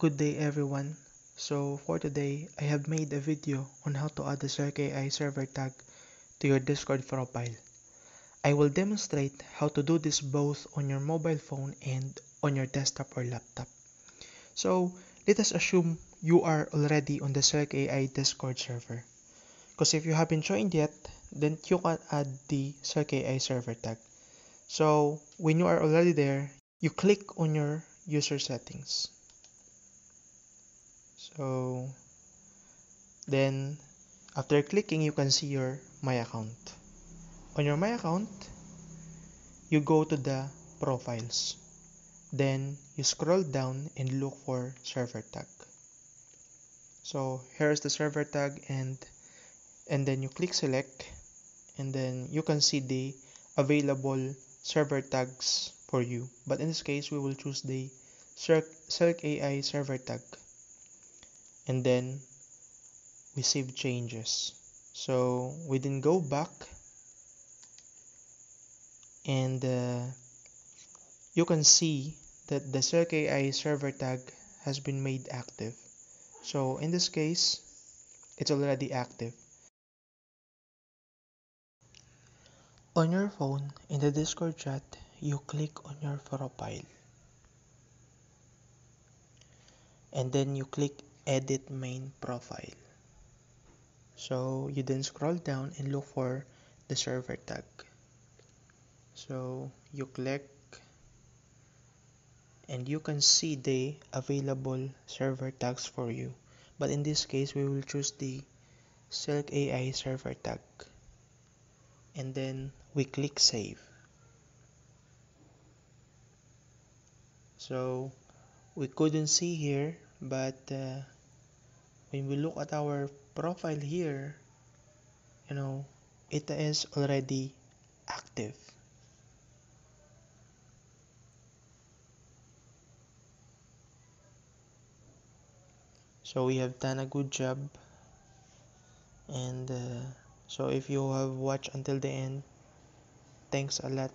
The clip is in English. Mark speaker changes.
Speaker 1: Good day everyone. So for today, I have made a video on how to add the CircAI server tag to your Discord profile. I will demonstrate how to do this both on your mobile phone and on your desktop or laptop. So let us assume you are already on the CircAI Discord server. Because if you haven't joined yet, then you can add the CircAI server tag. So when you are already there, you click on your user settings. So then after clicking, you can see your My Account. On your My Account, you go to the profiles. Then you scroll down and look for server tag. So here's the server tag and then you click select and then you can see the available server tags for you. But in this case, we will choose the CircAI server tag. And then we save changes. So we then go back and you can see that the CircAI server tag has been made active. So in this case, it's already active. On your phone, in the Discord chat, you click on your profile. And then you click edit main profile. So you then scroll down and look for the server tag. So you click and you can see the available server tags for you. But in this case, we will choose the CircAI server tag. And then we click save. So we couldn't see here, but when we look at our profile here, it is already active. So we have done a good job. And so if you have watched until the end, thanks a lot.